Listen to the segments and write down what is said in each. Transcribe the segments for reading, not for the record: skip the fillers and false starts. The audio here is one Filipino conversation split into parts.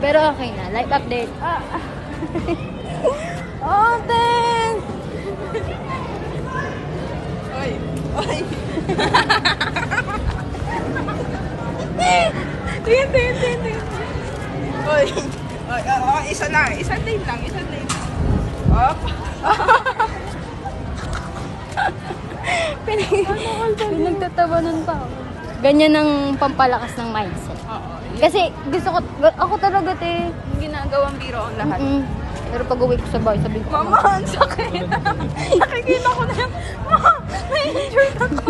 Pero okay na. Live update. Oh, then! Oy! Oy! Tingin. Oy! Oy, isa lang. Isang lane lang. Op! Pinagtatawanan pa ako. Ganyan ang pampalakas ng mindset. Oo. Kasi gusto ko, ako talaga Yung ginagawang biro ang lahat. Pero pag uwi ko sa bahay, sabi ko, Mama, ang sakit. Nakikita ko na yung, Mama, na-injured ako.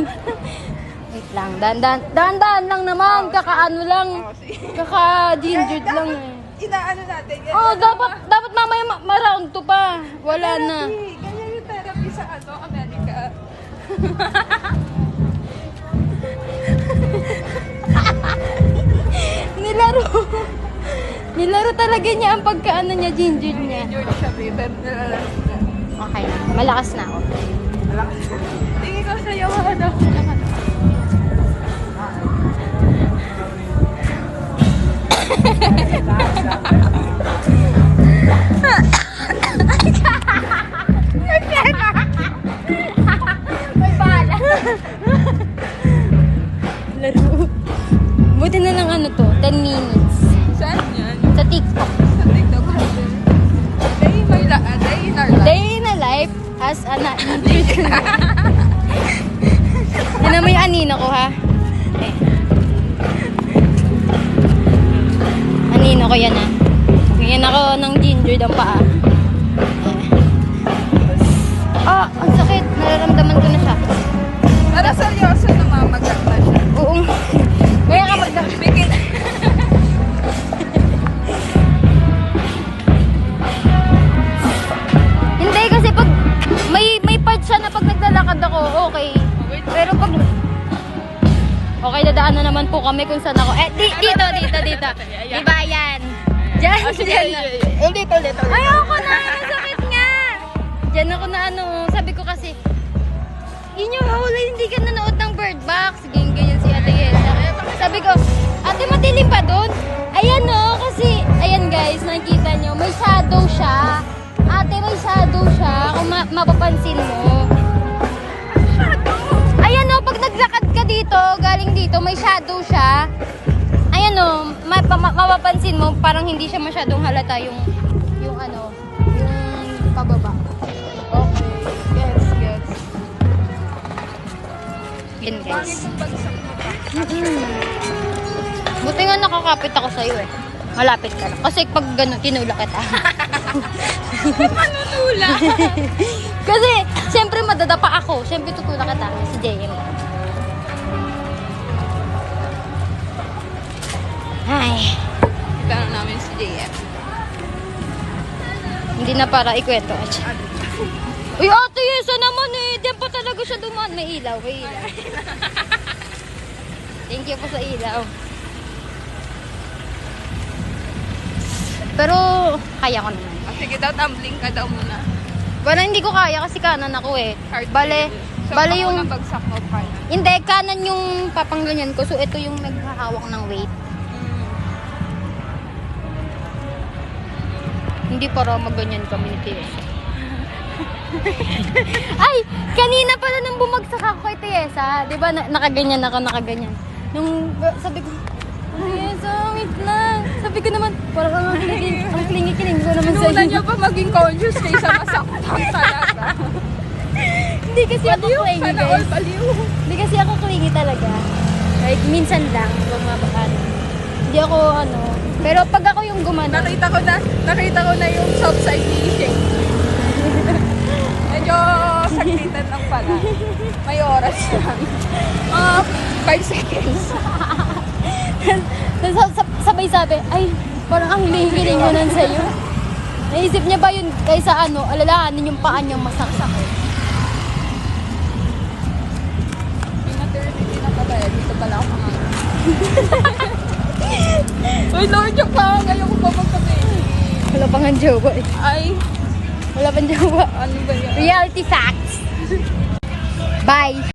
wait lang, dahan-dahan lang naman, kakaano lang, Sige. kaka-gingered lang eh. Inaano natin. Oh, dapat mamaya ma-round to pa. Wala na. Ganyan yung therapy sa Amerika. Nilaro talaga niya ang pagkaano niya, gingered niya. Injured siya, babe. Nalalas na. Okay na, malakas na ako. Tingin ko sa'yo, ano. May bala. Laro. Buti na lang ano to, 10 minutes. Saan yan? Sa TikTok. Sa TikTok kasi. Day in our life. Day in a life as a na-injured. Ano mo yung anino ko, ha? Eh. Anino ko yan, ha? Bigyan ako ng gingered ang paa. Ah, ang sakit. Nararamdaman ko na siya. Pero seryoso namamagat na siya. Oo. Kaya ka Bigyan. Hindi kasi pag may part siya na pag naglalakad ako, okay. Pero pag okay, dadaan na naman po kami kung saan ako. Dito. Diba yan? Diyan, diyan na. Ulit. Ayoko na, ang sakit nga. Diyan ako na sabi ko kasi, yun yung huli, hindi ka nanood ng Bird Box. Ganyan si Ate Yelda. Sabi ko, ate, madilim pa doon? Ayan kasi, ayan guys, nakikita nyo, may shadow siya. Ate, may shadow siya, kung mapapansin mo. Ayan pag naglakad ka dito, galing dito, may shadow siya. Ayan mapapansin mo, parang hindi siya masyadong halata yung pababa. Okay. Yes. Yan guys. Pangit ang bagsak mo pa. Buti nga nakakapit ako sa'yo eh. Malapit ka lang. Kasi pag gano'n, tinula kita. Manunula. Kasi, siyempre madadapa ako. Siyempre tutula kita. Si JM. Ay. Kita na namin si JF. Hindi na para ikwento. Uy, ate, yesa naman eh. Diyan pa talaga siya dumaan. May ilaw. Thank you po sa ilaw. Pero, kaya ko naman. Sige daw, tumbling ka daw muna. Wala, hindi ko kaya kasi kanan ako eh. Hard Bale yung... yung bagsak mo pa. Hindi, kanan yung papangganyan ko. So, ito yung naghahawak ng weight. Hindi para maganyan kami ni Tiesa. Ay! Kanina pala nung bumagsak ako kay Tiesa. Diba, nakaganyan ako, nakaganyan. Nung, sabi ko, Tiesa, wait lang. Sabi ko naman, parang ang klingi-kiling ko naman Inuuna sa'yo. niya pa maging conscious kaysa masaktan talaga. Hindi kasi ako clingy, Sana all guys. baliw. Hindi kasi ako clingy talaga. Like, minsan lang, bumabaan. Hindi ako, pero pag ako yung gumano, Nakita ko na yung soft side ni Shane. Medyo sakitan lang pala. May oras lang. 5 seconds. sabay sabi, ay, parang ang hiling-hiling ko nun sa'yo. Naisip niya ba yun kaysa alalahanin yung paa niyang masaksak? Pinaternity na pala eh. Dito pala ako mga. Uy, Lord, joke lang. Ngayon ko pa magkape. Wala pang ang jowa eh. Ay, Wala pang jowa. ano ba yan? Reality facts. Bye!